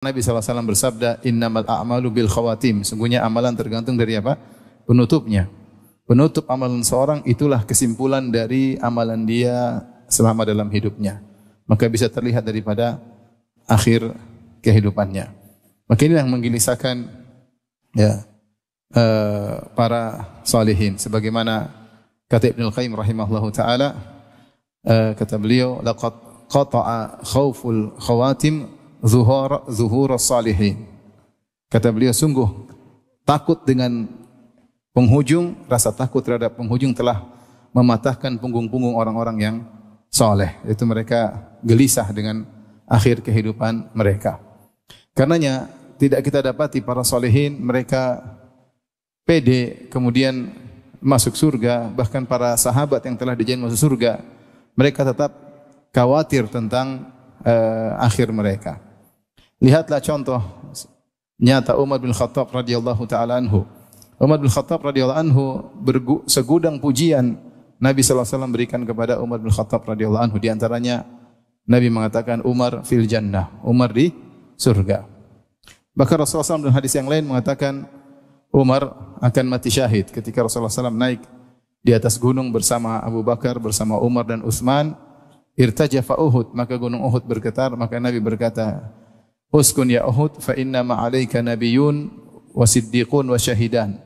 Nabi SAW bersabda, innamal a'malu bil khawatim. Sungguhnya amalan tergantung dari apa? Penutupnya. Penutup amalan seorang itulah kesimpulan dari amalan dia selama dalam hidupnya. Maka bisa terlihat daripada akhir kehidupannya. Maka ini yang menggelisahkan ya, para salihin. Sebagaimana kata Ibnu Qayyim rahimahullahu taala, kata beliau, laqad qata'a khauful khawatim zuhur salihin. Kata beliau, sungguh takut dengan penghujung, rasa takut terhadap penghujung telah mematahkan punggung-punggung orang-orang yang saleh. Itu mereka gelisah dengan akhir kehidupan mereka. Karenanya tidak kita dapati para salihin mereka pede kemudian masuk surga. Bahkan para sahabat yang telah dijanjikan masuk surga, mereka tetap khawatir tentang akhir mereka. Lihatlah contoh nyata Umar bin Khattab radhiyallahu taala anhu. Umar bin Khattab radhiyallahu anhu segudang pujian Nabi sallallahu alaihi wasallam berikan kepada Umar bin Khattab radhiyallahu anhu. Di antaranya Nabi mengatakan Umar fil jannah, Umar di surga. Bahkan Rasulullah SAW dalam hadis yang lain mengatakan Umar akan mati syahid ketika Rasulullah SAW naik di atas gunung bersama Abu Bakar, bersama Umar dan Utsman. Irtajafa Uhud, maka gunung Uhud bergetar, maka Nabi berkata, uskun ya Uhud fa inna ma'alaika nabiyyun wa siddiqun wa syahidan.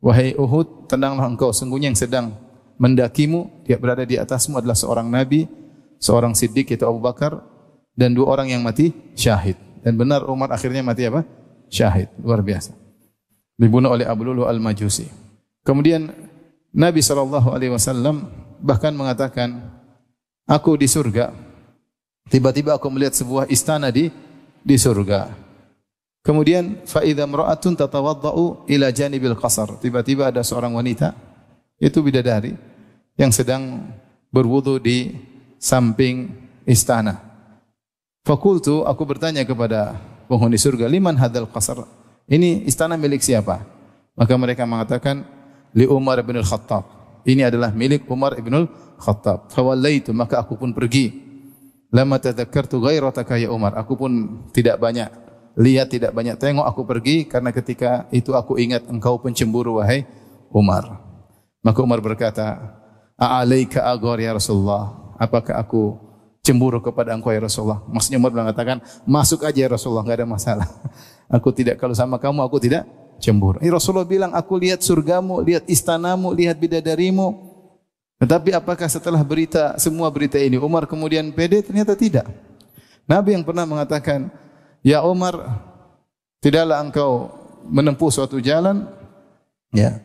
Wahai Uhud, tenanglah engkau, sungguhnya yang sedang mendakimu, dia berada di atasmu adalah seorang nabi, seorang siddiq yaitu Abu Bakar, dan dua orang yang mati syahid. Dan benar Umar akhirnya mati apa? Syahid. Luar biasa. Dibunuh oleh Abu Lulu al-Majusi. Kemudian Nabi SAW bahkan mengatakan, aku di surga, tiba-tiba aku melihat sebuah istana di surga. Kemudian fa idza imra'atun tatawaddau ila janibil qasar. Tiba-tiba ada seorang wanita, itu bidadari, yang sedang berwudu di samping istana. Fakultu, aku bertanya kepada penghuni surga, liman hadzal qasar? Ini istana milik siapa? Maka mereka mengatakan, li Umar bin Al-Khattab. Ini adalah milik Umar bin Al-Khattab. Fawallaitu, maka aku pun pergi. Lama tadzakartu ghairataka ya Umar. Aku pun tidak banyak lihat, tidak banyak tengok, aku pergi karena ketika itu aku ingat engkau pencemburu wahai Umar. Maka Umar berkata, "A'alaika aghar ya Rasulullah?" Apakah aku cemburu kepada engkau ya Rasulullah? Maksudnya Umar mengatakan, "Masuk aja ya Rasulullah, enggak ada masalah. Aku tidak, kalau sama kamu aku tidak cemburu." Rasulullah bilang, "Aku lihat surgamu, lihat istanamu, lihat bidadarimu." Tetapi apakah setelah semua berita ini Umar kemudian pede? Ternyata tidak. Nabi yang pernah mengatakan, "Ya Umar, tidaklah engkau menempuh suatu jalan, ya,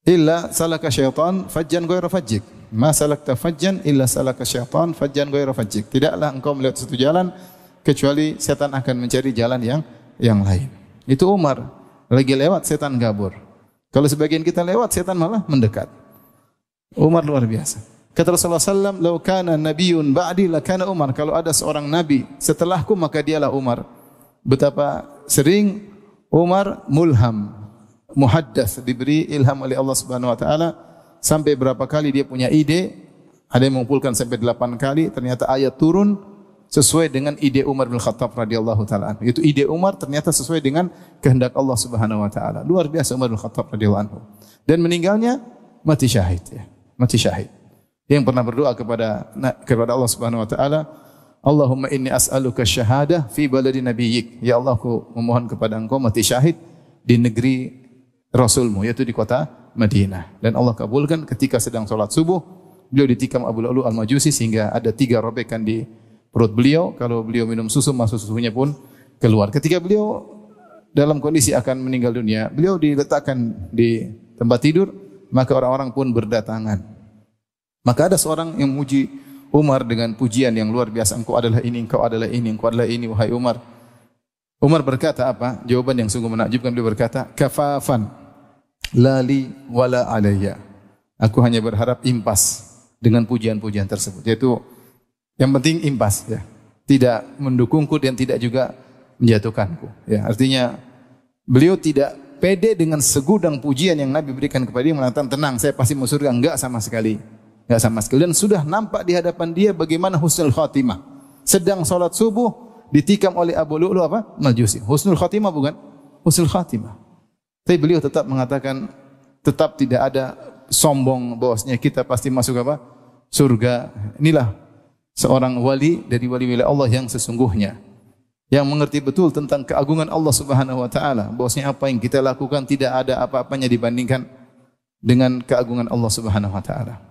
illa salaka syaitan fajjan ghaira fajjik. Ma salakta fajjan illa salaka syaitan fajjan ghaira fajjik." Tidaklah engkau melihat suatu jalan kecuali setan akan mencari jalan yang lain. Itu Umar lagi lewat, setan kabur. Kalau sebagian kita lewat, setan malah mendekat. Umar luar biasa. Kata Rasulullah SAW, "Lau kana nabiyyun ba'di lakana Umar." Kalau ada seorang nabi setelahku maka dialah Umar. Betapa sering Umar mulham, muhaddas, diberi ilham oleh Allah Subhanahu wa taala, sampai berapa kali dia punya ide, ada yang mengumpulkan sampai 8 kali, ternyata ayat turun sesuai dengan ide Umar bin Khattab radhiyallahu taala anhu. Itu ide Umar ternyata sesuai dengan kehendak Allah Subhanahu wa taala. Luar biasa Umar bin Khattab radhiyallahu anhu. Dan meninggalnya mati syahid, ya. Mati syahid. Yang pernah berdoa kepada Allah Subhanahu wa taala, "Allahumma inni as'aluka syahadah fi baladi nabiyyik." Ya Allah, aku memohon kepada Engkau mati syahid di negeri Rasulmu, yaitu di kota Madinah. Dan Allah kabulkan. Ketika sedang salat subuh, beliau ditikam Abu Lulu al-Majusi sehingga ada 3 robekan di perut beliau. Kalau beliau minum susu, masuk susunya pun keluar. Ketika beliau dalam kondisi akan meninggal dunia, beliau diletakkan di tempat tidur, maka orang-orang pun berdatangan. Maka ada seorang yang memuji Umar dengan pujian yang luar biasa. "Engkau adalah ini, engkau adalah ini, engkau adalah ini, wahai Umar." Umar berkata apa? Jawaban yang sungguh menakjubkan. Beliau berkata, "Kafafan lali wala alayya." Aku hanya berharap impas dengan pujian-pujian tersebut. Yaitu yang penting impas, ya. Tidak mendukungku dan tidak juga menjatuhkanku. Ya, artinya beliau tidak pede dengan segudang pujian yang Nabi berikan kepada dia, mengatakan, "Tenang, saya pasti masuk surga." Enggak sama sekali. Enggak sama sekali. Dan sudah nampak di hadapan dia bagaimana husnul khatimah. Sedang salat subuh, ditikam oleh Abu Lu'lu' apa? Majusi. Husnul khatimah bukan? Husnul khatimah. Tapi beliau tetap mengatakan, tetap tidak ada sombong bahwasanya kita pasti masuk apa? Surga. Inilah seorang wali dari wali-wali Allah yang sesungguhnya, yang mengerti betul tentang keagungan Allah Subhanahu wa taala, bahwasanya apa yang kita lakukan tidak ada apa-apanya dibandingkan dengan keagungan Allah Subhanahu wa taala.